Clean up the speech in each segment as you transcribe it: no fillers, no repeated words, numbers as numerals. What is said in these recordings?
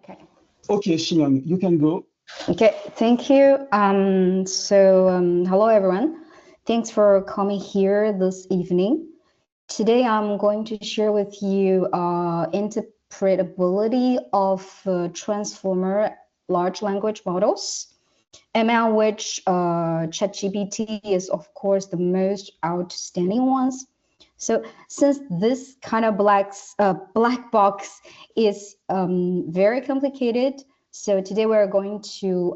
Okay. Okay, Shuyang, you can go. Okay, thank you. Hello everyone. Thanks for coming here this evening. Today I'm going to share with you interpretability of transformer large language models, among which ChatGPT is of course the most outstanding ones. So since this kind of black box is very complicated, so today we're going to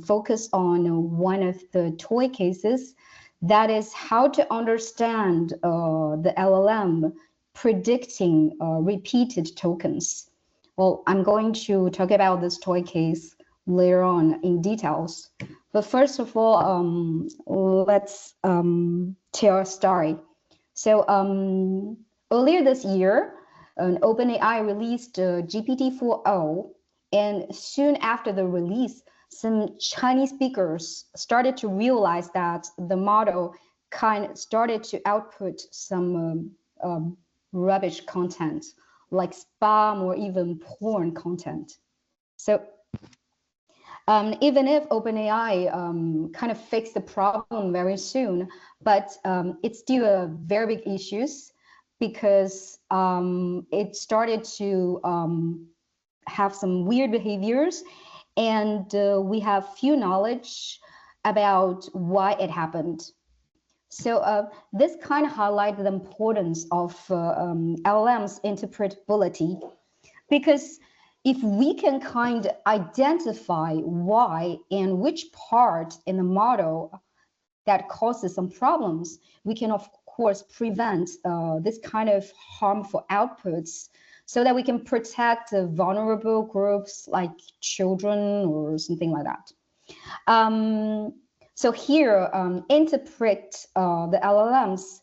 focus on one of the toy cases, that is how to understand the LLM predicting repeated tokens. Well, I'm going to talk about this toy case later on in details. But first of all, let's tell a story. So earlier this year, OpenAI released GPT-4o, and soon after the release, some Chinese speakers started to realize that the model started to output some rubbish content, like spam or even porn content. So even if OpenAI kind of fixed the problem very soon, but it's still a very big issue because it started to have some weird behaviors, and we have few knowledge about why it happened. So this kind of highlights the importance of LLM's interpretability, because if we can kind of identify why and which part in the model that causes some problems, we can of course prevent this kind of harmful outputs, so that we can protect the vulnerable groups like children or something like that. So here, interpret the LLMs.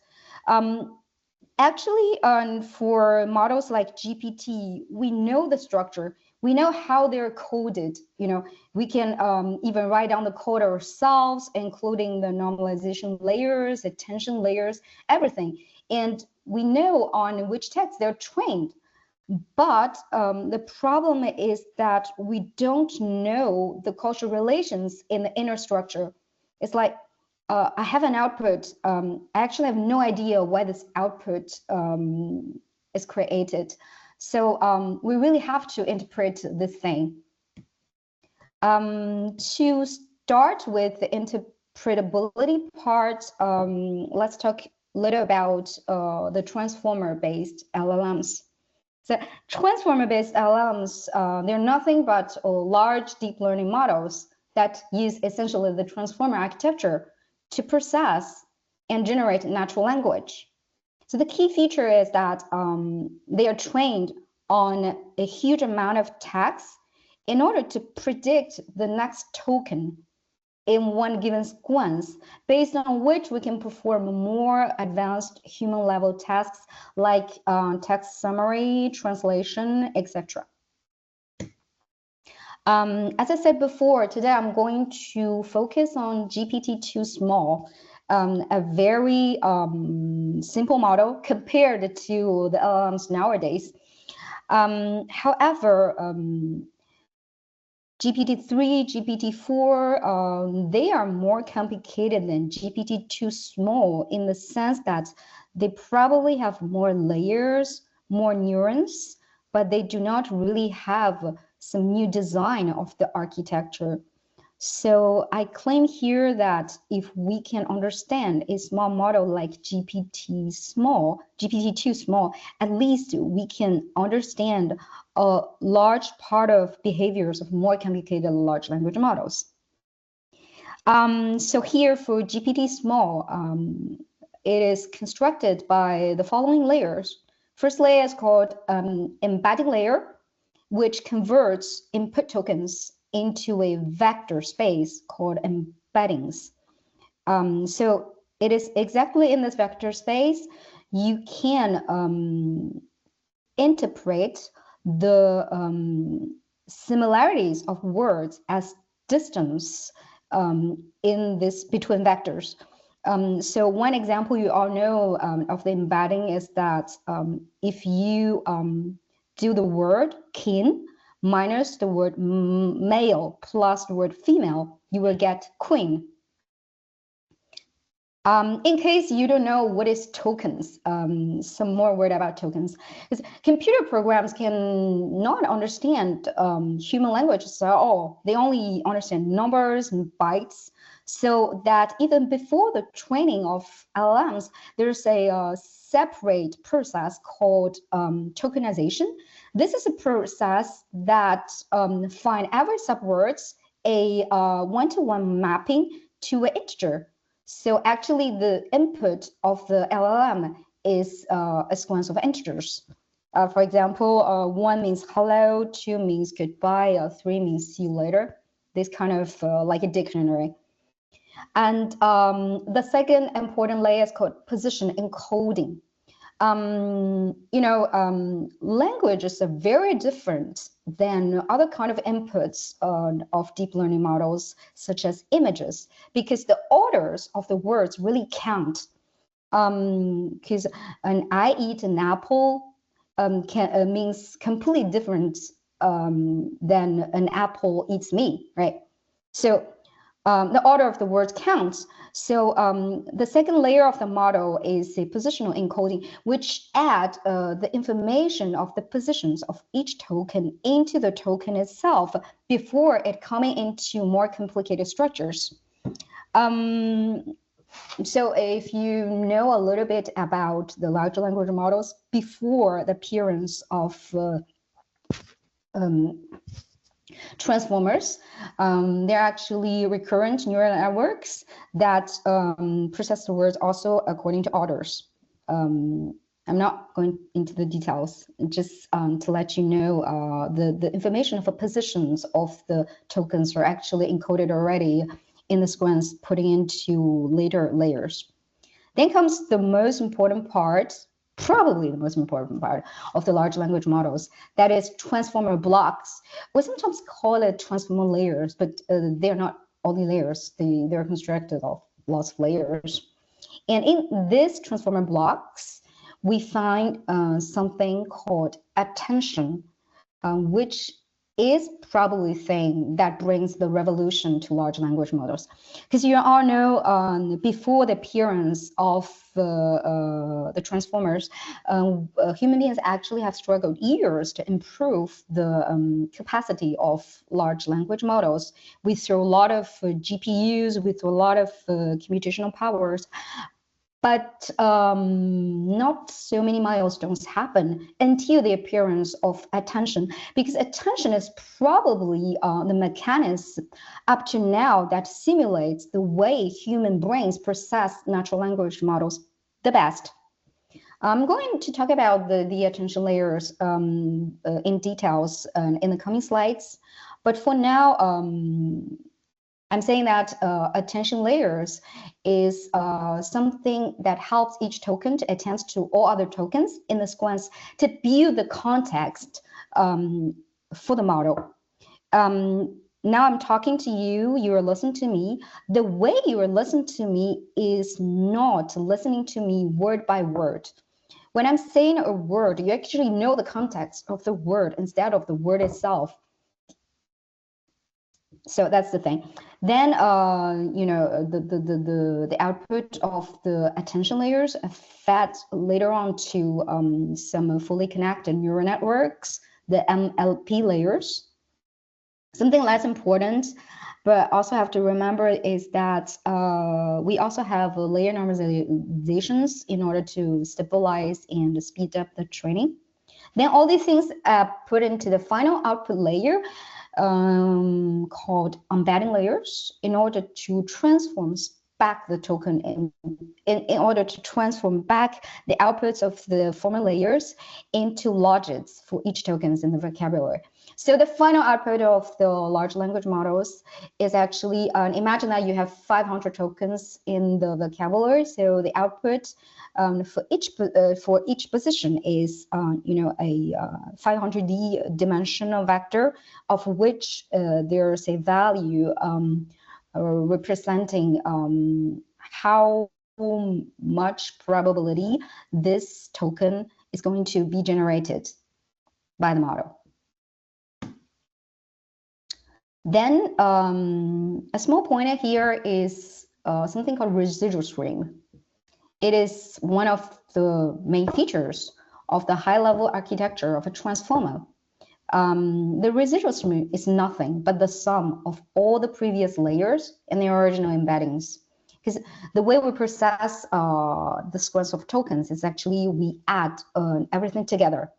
Actually, for models like GPT, we know the structure. We know how they're coded. You know, we can even write down the code ourselves, including the normalization layers, attention layers, everything. And we know on which text they're trained. But the problem is that we don't know the causal relations in the inner structure. It's like, I have an output. I actually have no idea why this output is created. So we really have to interpret this thing. To start with the interpretability part, let's talk a little about the transformer-based LLMs. So transformer-based LLMs, they're nothing but large deep learning models that use essentially the transformer architecture to process and generate natural language. So the key feature is that they are trained on a huge amount of text in order to predict the next token in one given sequence, based on which we can perform more advanced human level tasks like text summary, translation, etc. As I said before, today I'm going to focus on GPT-2 Small, a very simple model compared to the LLMs nowadays. However, GPT-3, GPT-4, they are more complicated than GPT-2 Small, in the sense that they probably have more layers, more neurons, but they do not really have some new design of the architecture. So I claim here that if we can understand a small model like GPT-2 Small, at least we can understand a large part of behaviors of more complicated large language models. So here for GPT Small, it is constructed by the following layers. First layer is called embedding layer, which converts input tokens into a vector space called embeddings. So it is exactly in this vector space you can interpret the similarities of words as distance in this between vectors. So one example you all know of the embedding is that if you do the word kin minus the word male plus the word female, you will get queen. In case you don't know what is tokens, some more word about tokens. Because computer programs can not understand human languages at all. They only understand numbers and bytes. So that even before the training of LLMs, there's a separate process called tokenization. This is a process that find every subwords a one-to-one mapping to an integer. So actually the input of the LLM is a sequence of integers. For example, 1 means hello, 2 means goodbye, 3 means see you later. This kind of like a dictionary. And the second important layer is called position encoding. Languages are very different than other kind of inputs of deep learning models, such as images, because the orders of the words really count. Because an I eat an apple means completely different than an apple eats me, right? So the order of the words counts. So the second layer of the model is a positional encoding, which add the information of the positions of each token into the token itself before it coming into more complicated structures. So if you know a little bit about the large language models before the appearance of transformers, they're actually recurrent neural networks that process the words also according to orders. I'm not going into the details, just to let you know the information of the positions of the tokens are actually encoded already in the sequence putting into later layers. Then comes the most important part, probably the most important part of the large language models, that is transformer blocks. We sometimes call it transformer layers, but they're not only layers. They're constructed of lots of layers. And in these transformer blocks, we find something called attention, which is probably the thing that brings the revolution to large language models. Because you all know before the appearance of the transformers, human beings actually have struggled years to improve the capacity of large language models. We throw a lot of GPUs, we throw a lot of computational powers, but not so many milestones happen until the appearance of attention, because attention is probably the mechanism up to now that simulates the way human brains process natural language models the best. I'm going to talk about the attention layers in details in the coming slides, but for now, I'm saying that attention layers is something that helps each token to attend to all other tokens in the sequence to build the context for the model. Now I'm talking to you, you are listening to me. The way you are listening to me is not listening to me word by word. When I'm saying a word, you actually know the context of the word instead of the word itself. So that's the thing. Then, the output of the attention layers fed later on to some fully connected neural networks, the MLP layers. Something less important, but also have to remember is that we also have layer normalizations in order to stabilize and speed up the training. Then all these things put into the final output layer called embedding layers in order to transform back the token in order to transform back the outputs of the former layers into logics for each tokens in the vocabulary. So the final output of the large language models is actually, imagine that you have 500 tokens in the vocabulary. So the output for each position is, a 500D dimensional vector, of which there's a value representing how much probability this token is going to be generated by the model. Then a small pointer here is something called residual stream. It is one of the main features of the high-level architecture of a transformer. The residual stream is nothing but the sum of all the previous layers and the original embeddings. Because the way we process the sequence of tokens is actually we add everything together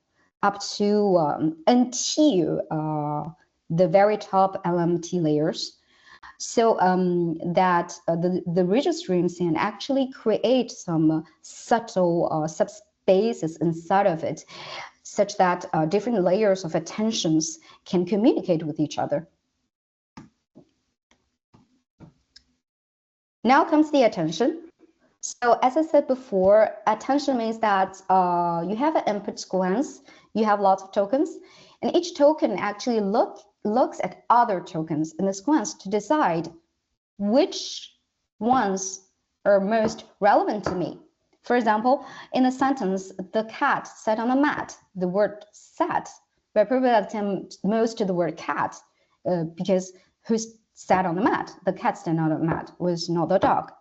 up to until the very top LMT layers. So that the residual streams can actually create some subtle subspaces inside of it, such that different layers of attentions can communicate with each other. Now comes the attention. So as I said before, attention means that you have an input sequence, you have lots of tokens, and each token actually looks at other tokens in the sequence to decide which ones are most relevant to me. For example, in a sentence, the cat sat on the mat, the word sat represents most to the word cat because who sat on the mat? The cat sat on the mat was not the dog.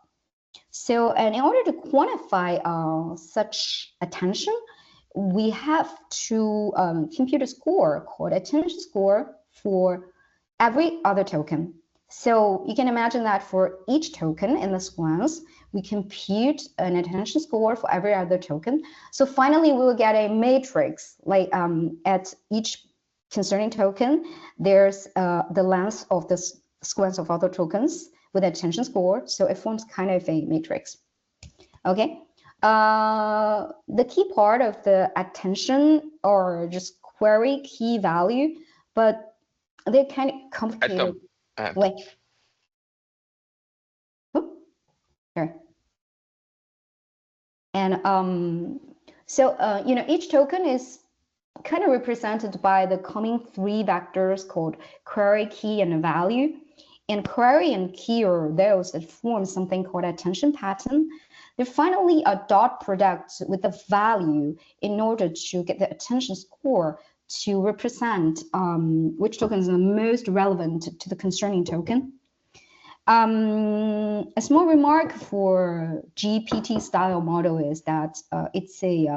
So, and in order to quantify such attention, we have to compute a score called attention score for every other token. So you can imagine that for each token in the sequence, we compute an attention score for every other token. So finally, we will get a matrix, like at each concerning token, there's the length of the sequence of other tokens with attention score. So it forms kind of a matrix. Okay. The key part of the attention or just query key value, but they're kind of complicated. Wait. Sure. And so you know, each token is kind of represented by the coming three vectors called query, key, and value. And query and key are those that form something called attention pattern. They're finally a dot product with the value in order to get the attention score to represent which token is the most relevant to the concerning token. A small remark for GPT style model is that it's a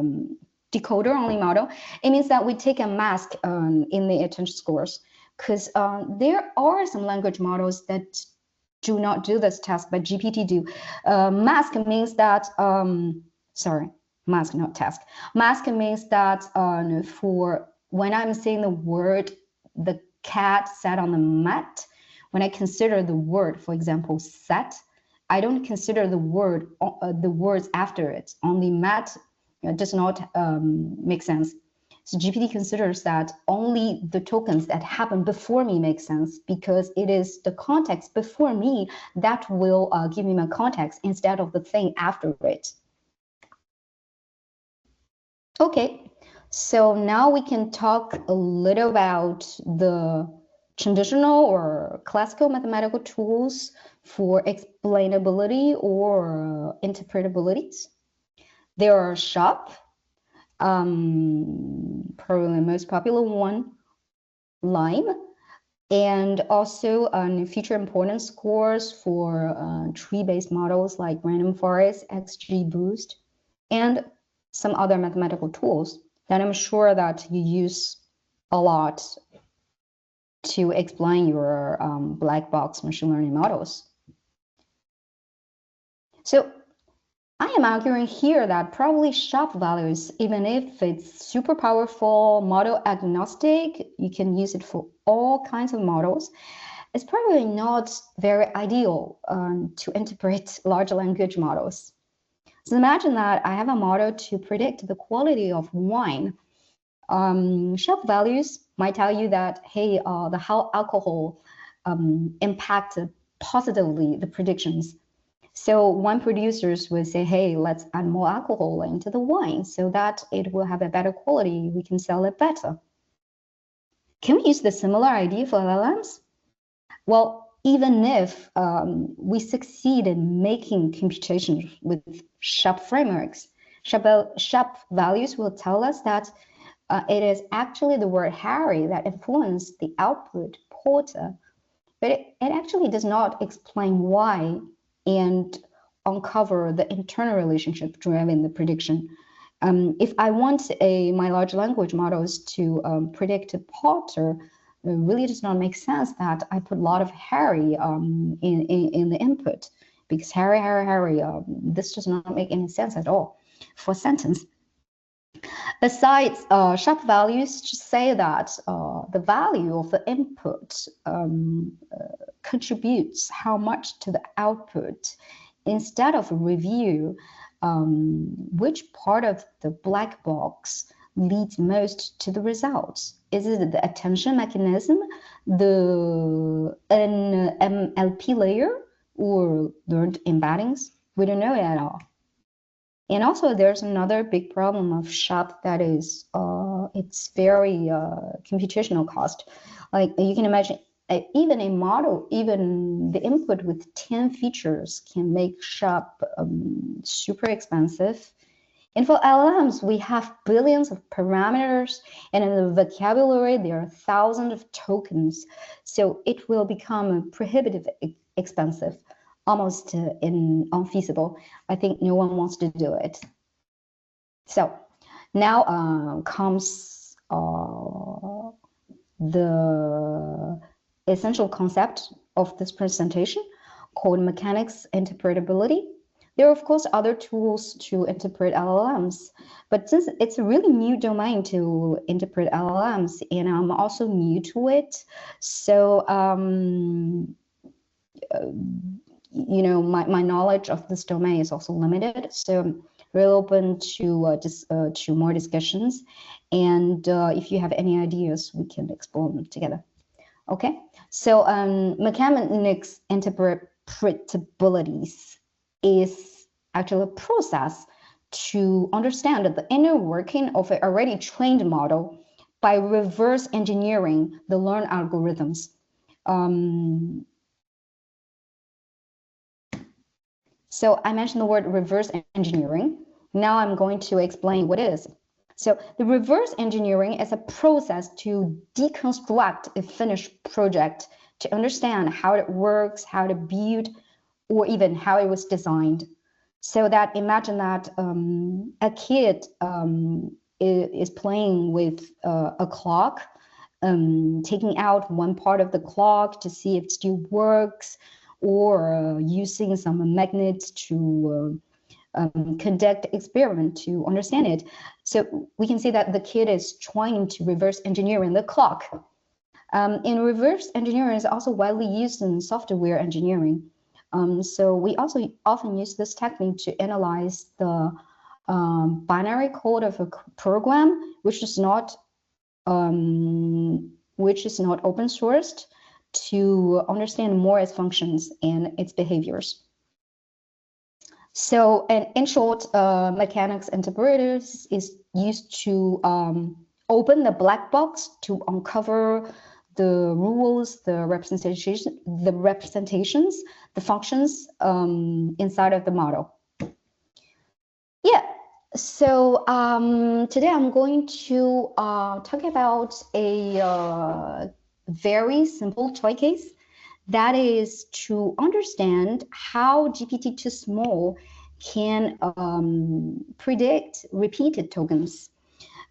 decoder only model. It means that we take a mask in the attention scores, because there are some language models that do not do this task, but GPT do. Mask means that, sorry, mask, not task. Mask means that for when I'm saying the word, the cat sat on the mat, when I consider the word, for example, sat, I don't consider the word, the words after it. Only mat does not make sense. So GPT considers that only the tokens that happen before me make sense, because it is the context before me that will give me my context instead of the thing after it. Okay, so now we can talk a little about the traditional or classical mathematical tools for explainability or interpretability. There are SHAP, probably the most popular one, LIME, and also future importance scores for tree-based models like random forest, XGBoost, and some other mathematical tools that I'm sure that you use a lot to explain your black box machine learning models. So I am arguing here that probably SHAP values, even if it's super powerful, model agnostic, you can use it for all kinds of models, it's probably not very ideal to interpret large language models. So imagine that I have a model to predict the quality of wine. SHAP values might tell you that, hey, how alcohol impacted positively the predictions. So wine producers will say, hey, let's add more alcohol into the wine so that it will have a better quality. We can sell it better. Can we use the similar idea for LLMs? Well, even if we succeed in making computations with SHAP frameworks, SHAP values will tell us that it is actually the word Harry that influenced the output Porter. but it actually does not explain why and uncover the internal relationship driving the prediction. If I want my large language models to predict Potter, it really does not make sense that I put a lot of Harry in the input, because Harry, this does not make any sense at all for a sentence. Besides, SHAP values just say that the value of the input contributes how much to the output, instead of a review which part of the black box leads most to the results. Is it the attention mechanism, the NLP layer, or learned embeddings? We don't know it at all. And also, there's another big problem of SHAP, that is, it's very computational cost. Like, you can imagine, even a model, even the input with 10 features can make SHAP super expensive. And for LLMs, we have billions of parameters, and in the vocabulary, there are thousands of tokens. So it will become prohibitive expensive, almost unfeasible. I think no one wants to do it. So now comes the essential concept of this presentation, called mechanics interpretability. There are, of course, other tools to interpret LLMs, but since it's a really new domain to interpret LLMs, and I'm also new to it, so you know, my knowledge of this domain is also limited. So I'm really open to more discussions, and if you have any ideas, we can explore them together. Okay, so mechanics interpretabilities is actually a process to understand the inner working of an already trained model by reverse engineering the learned algorithms. So I mentioned the word reverse engineering. Now I'm going to explain what it is. So the reverse engineering is a process to deconstruct a finished project to understand how it works, how to build, or even how it was designed. So that, imagine that a kid is playing with a clock, taking out one part of the clock to see if it still works, or using some magnets to conduct experiment to understand it. So we can see that the kid is trying to reverse engineering the clock. And reverse engineering is also widely used in software engineering. So we also often use this technique to analyze the binary code of a program, which is not open sourced, to understand more its functions and its behaviors. So, and in short, mechanics interpreters is used to open the black box to uncover the rules, the representations, the functions inside of the model. Yeah. So today I'm going to talk about a very simple toy case, that is to understand how GPT-2 small can predict repeated tokens.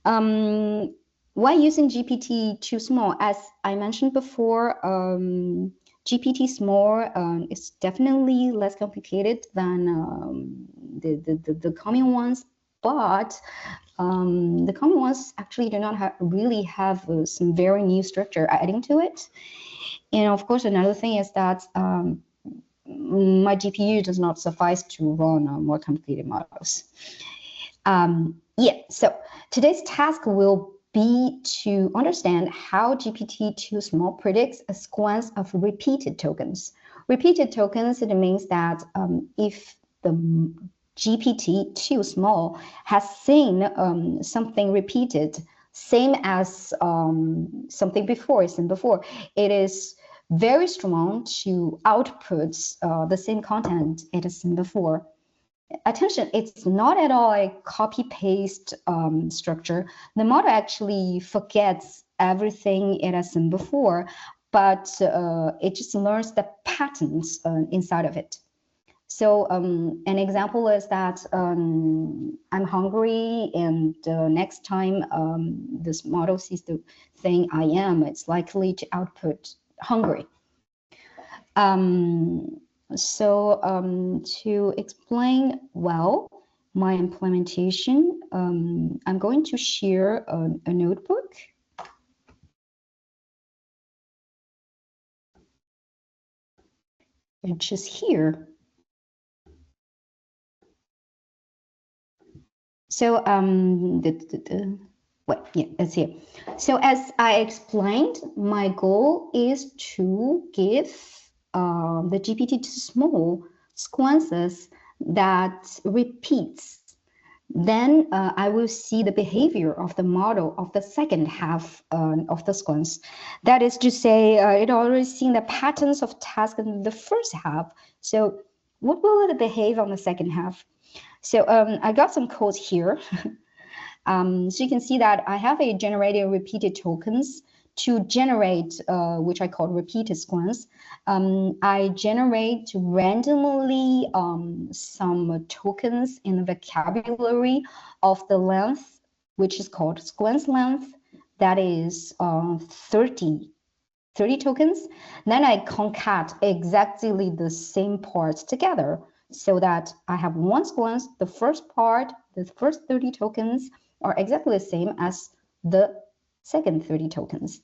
Why using GPT-2 small? As I mentioned before, GPT small is definitely less complicated than the common ones, but the common ones actually do not really have some very new structure adding to it. And of course, another thing is that my GPU does not suffice to run more complicated models. Yeah, so today's task will be to understand how GPT-2 small predicts a sequence of repeated tokens. Repeated tokens, it means that if the GPT-2 small has seen something repeated, same as something before, it is very strong to output the same content it has seen before. Attention, it's not at all a copy-paste structure. The model actually forgets everything it has seen before, but it just learns the patterns inside of it. So an example is that I'm hungry, and next time this model sees the thing I am, it's likely to output hungry. To explain well my implementation, I'm going to share a notebook. Which is here. So that's here. So as I explained, my goal is to give the GPT to small sequences that repeats. Then I will see the behavior of the model of the second half of the sequence. That is to say, it already seen the patterns of tasks in the first half. So what will it behave on the second half? So I got some code here. So you can see that I have a generated repeated tokens to generate, which I call repeated sequence. I generate randomly some tokens in the vocabulary of the length, which is called sequence length. That is 30 tokens. Then I concat exactly the same parts together so that I have one sequence. The first part, the first 30 tokens are exactly the same as the second 30 tokens.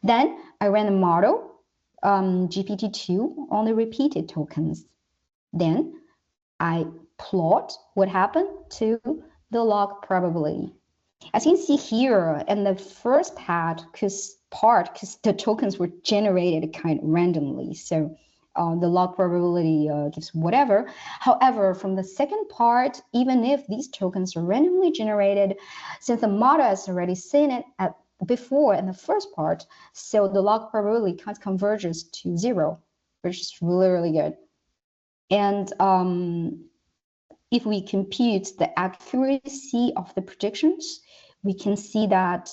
Then I ran the model GPT-2 on the repeated tokens. Then I plot what happened to the log probability. As you can see here in the first part, because the tokens were generated kind of randomly, so the log probability gives whatever. However, from the second part, even if these tokens are randomly generated, since the model has already seen it before in the first part, so the log probability kind of converges to 0, which is really, really good. And if we compute the accuracy of the predictions, we can see that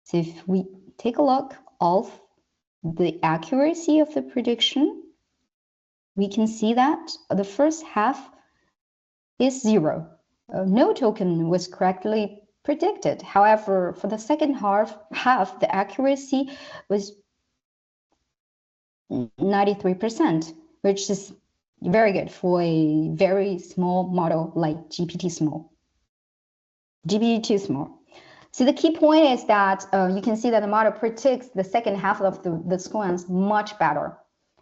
so if we take a look of the accuracy of the prediction, we can see that the first half is 0. No token was correctly predicted. However, for the second half, the accuracy was 93%, which is very good for a very small model like GPT-2 small. So the key point is that you can see that the model predicts the second half of the sequence much better.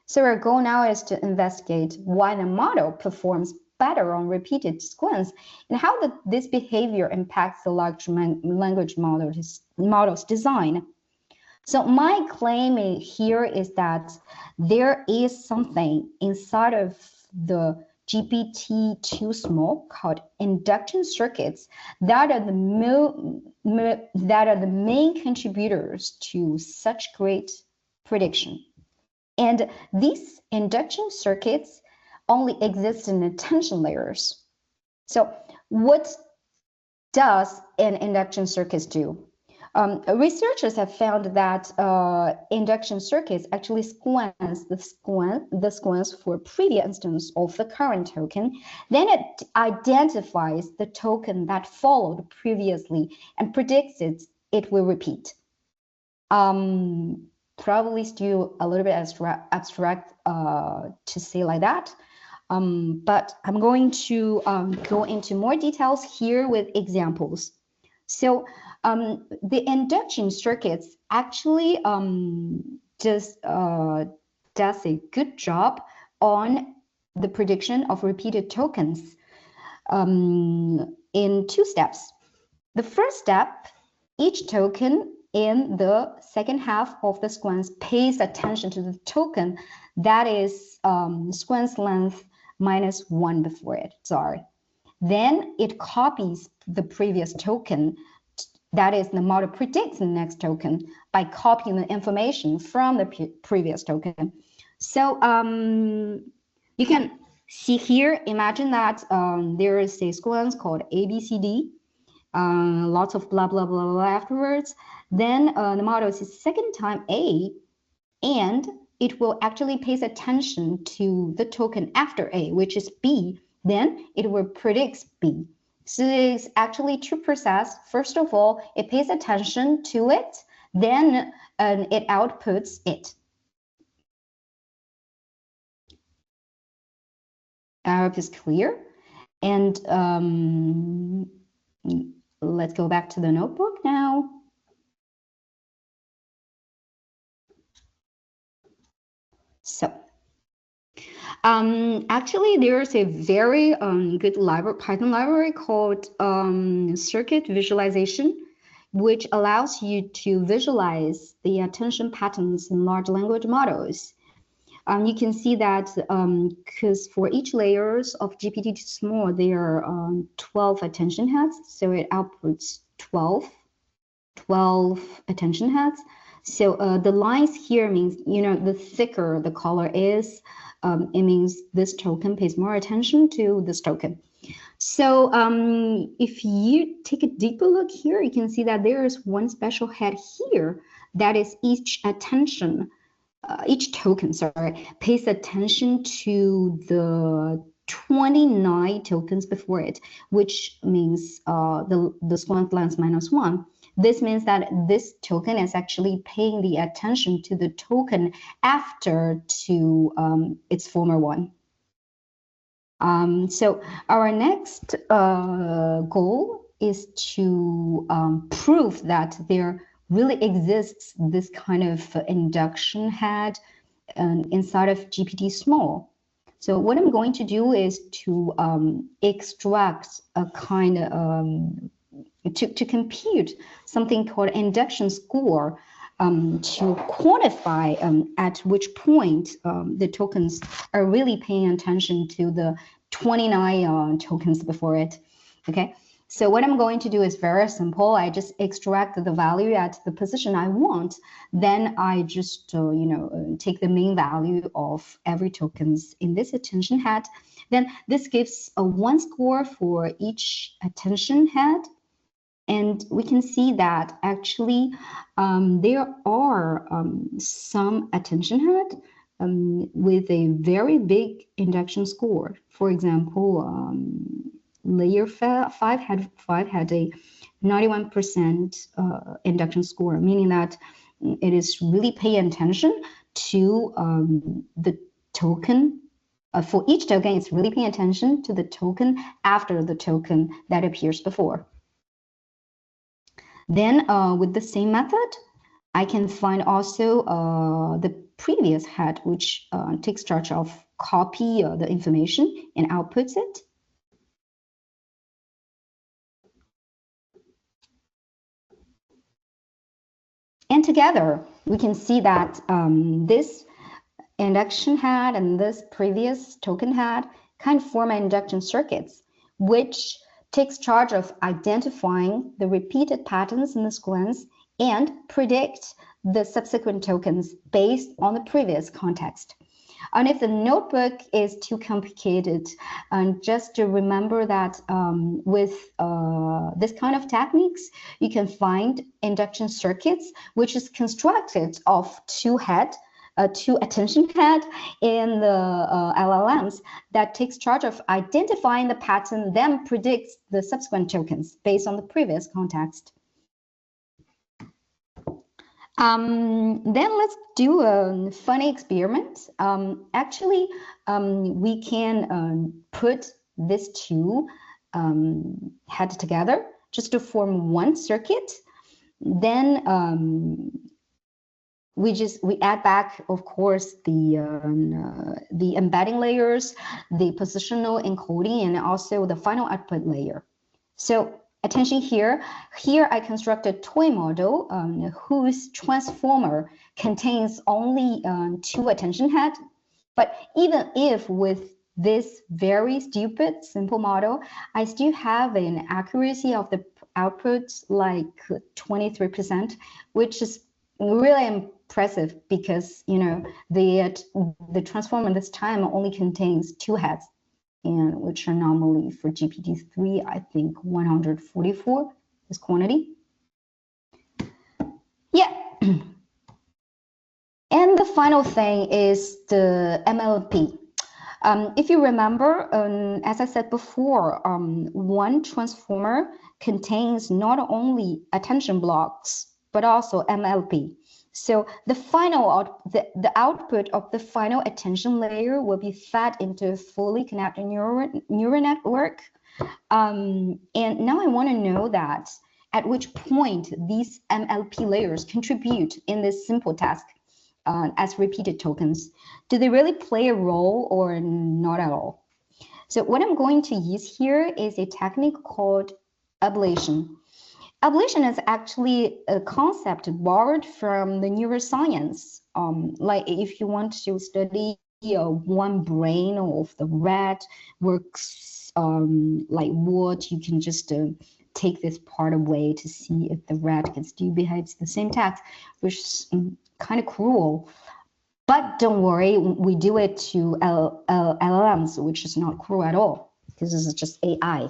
So our goal now is to investigate why the model performs better on repeated sequence and how this behavior impacts the large language model's design. So my claim here is that there is something inside of the GPT-2 small called induction circuits that are the main contributors to such great prediction. And these induction circuits only exist in attention layers. So what does an induction circuit do? Researchers have found that induction circuits actually sequence the sequence for a previous instance of the current token. Then it identifies the token that followed previously and predicts it will repeat. Probably still a little bit abstract to say like that. But I'm going to go into more details here with examples. So the induction circuits actually does a good job on the prediction of repeated tokens in 2 steps. The first step, each token in the second half of the sequence pays attention to the token that is sequence length -1 before it, sorry. Then it copies the previous token, that is, the model predicts the next token by copying the information from the previous token. So you can see here, imagine that there is a sequence called ABCD. lots of blah, blah, blah, blah afterwards. Then the model sees second time A, and it will actually pays attention to the token after A, which is B. Then it will predict B. So it's actually two processes. First of all, it pays attention to it, then it outputs it. I hope it's clear. And let's go back to the notebook now. So actually, there's a very good Python library called circuit visualization, which allows you to visualize the attention patterns in large language models. You can see that because for each layers of GPT-2 there are 12 attention heads, so it outputs 12 attention heads. So the lines here means, the thicker the color is, it means this token pays more attention to this token. So if you take a deeper look here, you can see that there is one special head here that is each token, pays attention to the 29 tokens before it, which means the squint length -1. This means that this token is actually paying the attention to the token after to its former one. So our next goal is to prove that there really exists this kind of induction head inside of GPT-small. So what I'm going to do is to extract a kind of to compute something called induction score to quantify at which point the tokens are really paying attention to the 29 tokens before it. Okay, so what I'm going to do is very simple. I just extract the value at the position I want. Then I just take the mean value of every tokens in this attention head. Then this gives a one score for each attention head. And we can see that actually there are some attention head with a very big induction score. For example, layer 5 had a 91% induction score, meaning that it is really paying attention to the token. For each token, it's really paying attention to the token after the token that appears before. Then with the same method, I can find also the previous head, which takes charge of copy the information and outputs it. And together, we can see that this induction head and this previous token head kind of form induction circuits, which takes charge of identifying the repeated patterns in the sequence and predict the subsequent tokens based on the previous context. And if the notebook is too complicated, just to remember that with this kind of techniques, you can find induction circuits, which is constructed of two attention head in the LLMs that takes charge of identifying the pattern, then predicts the subsequent tokens based on the previous context. Then let's do a funny experiment. Actually, we can put these two heads together just to form one circuit. Then we add back, of course, the embedding layers, the positional encoding, and also the final output layer. So attention here. Here I constructed a toy model whose transformer contains only two attention heads. But even if with this very stupid simple model, I still have an accuracy of the output like 23%, which is really impressive because the transformer this time only contains two heads, and which are normally for GPT-3, I think 144. this quantity. Yeah. And the final thing is the MLP. If you remember, as I said before, one transformer contains not only attention blocks, but also MLP. So the final the output of the final attention layer will be fed into a fully connected neural network. And now I want to know that at which point these MLP layers contribute in this simple task as repeated tokens. Do they really play a role or not at all? So what I'm going to use here is a technique called ablation. Ablation is actually a concept borrowed from the neuroscience. Like if you want to study one brain of the rat works like what, you can just take this part away to see if the rat can still behave the same task, which is kind of cruel. But don't worry, we do it to LLMs, which is not cruel at all, because this is just AI.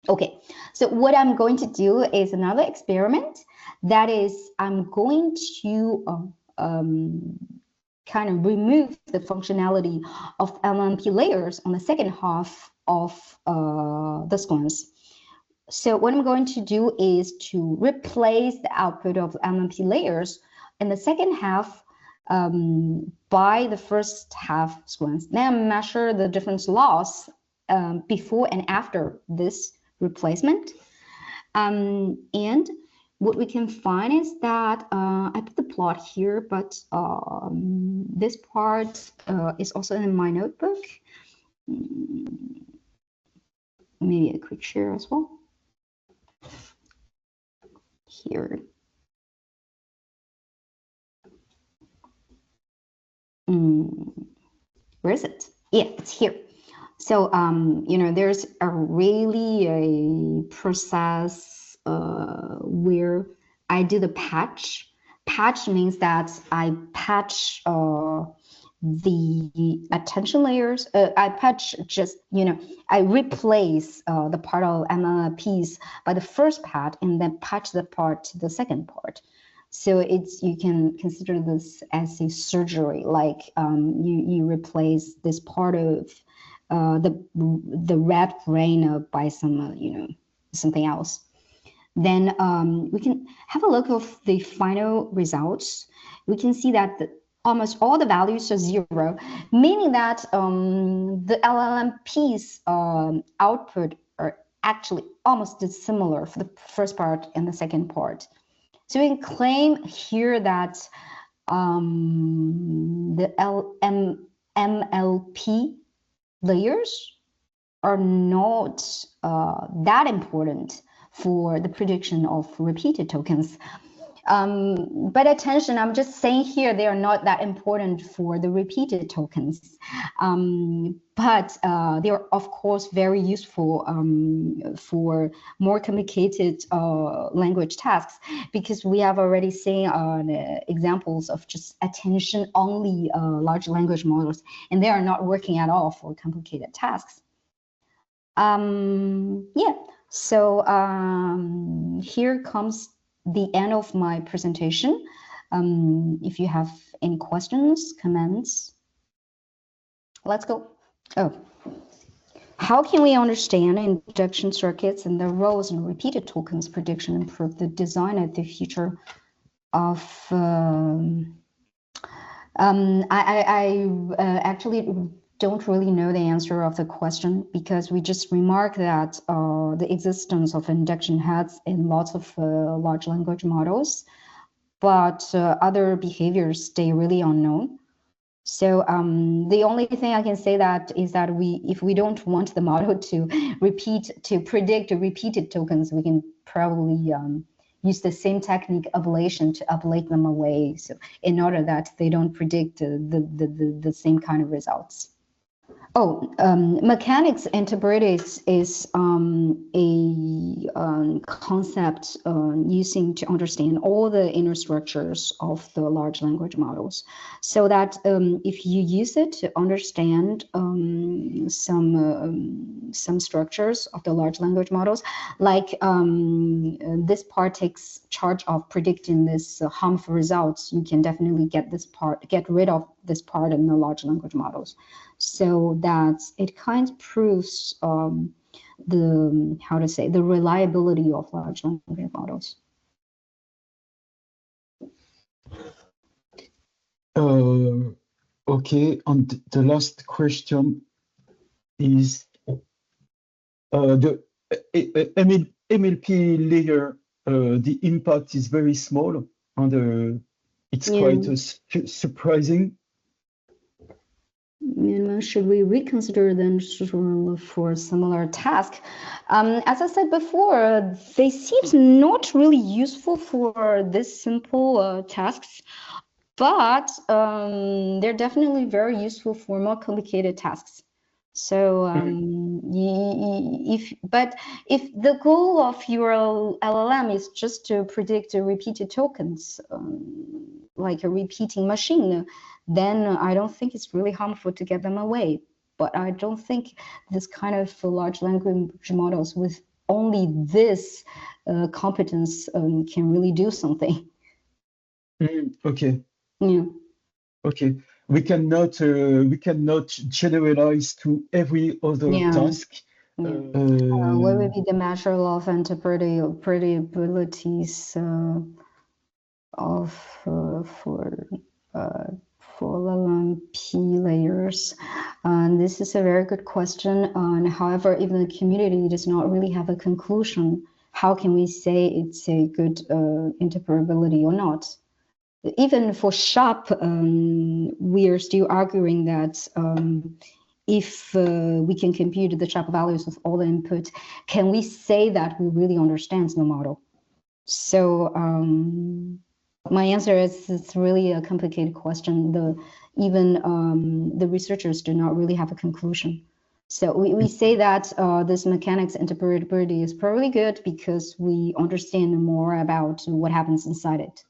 Okay, so what I'm going to do is another experiment. That is, I'm going to kind of remove the functionality of LMP layers on the second half of the sequence. So what I'm going to do is to replace the output of LMP layers in the second half by the first half sequence. Then measure the difference loss before and after this replacement. And what we can find is that I put the plot here, but this part is also in my notebook. Maybe a quick share as well. Here. Where is it? Yeah, it's here. So, you know, there's a really process where I do the patch. Patch means that I patch the attention layers. I patch just, you know, I replace the part of MLPs by the first part and then patch the part to the second part. So it's, you can consider this as a surgery, like you replace this part of the rat brain by some, you know, something else. Then we can have a look of the final results. We can see that almost all the values are 0, meaning that the LLMP's output are actually almost dissimilar for the first part and the second part. So we can claim here that the MLP layers are not that important for the prediction of repeated tokens. But attention, I'm just saying here, they are not that important for the repeated tokens. But they are, of course, very useful for more complicated language tasks, because we have already seen examples of just attention-only large language models, and they are not working at all for complicated tasks. Yeah, so here comes the end of my presentation. If you have any questions, comments, let's go. Oh, how can we understand induction circuits and their roles in repeated tokens prediction improve the design of the future of I actually don't really know the answer of the question, because we just remark that the existence of induction heads in lots of large language models, but other behaviors stay really unknown. So the only thing I can say that is that if we don't want the model to predict repeated tokens, we can probably use the same technique, ablation, to ablate them away, so in order that they don't predict the same kind of results. Mechanics interpretability is a concept using to understand all the inner structures of the large language models, so that if you use it to understand some structures of the large language models, like this part takes charge of predicting this harmful results, you can definitely get rid of this part in the large language models. So that it kind of proves the reliability of large language models. Okay, and the last question is the MLP layer, the impact is very small, and it's quite surprising. Should we reconsider then for similar task? As I said before, they seem not really useful for this simple tasks, but they're definitely very useful for more complicated tasks. So if the goal of your LLM is just to predict repeated tokens, like a repeating machine, then I don't think it's really harmful to get them away. But I don't think this kind of large language models with only this competence can really do something. Okay. Yeah. Okay. We cannot generalize to every other task. What would be the measure of interpretabilities for LLMP layers? This is a very good question. However, even the community does not really have a conclusion. How can we say it's a good interpretability or not? Even for SHAP, we are still arguing that if we can compute the SHAP values of all the input, can we say that we really understand the model? So my answer is it's really a complicated question. Even the researchers do not really have a conclusion. So we say that this mechanics interpretability is probably good because we understand more about what happens inside it.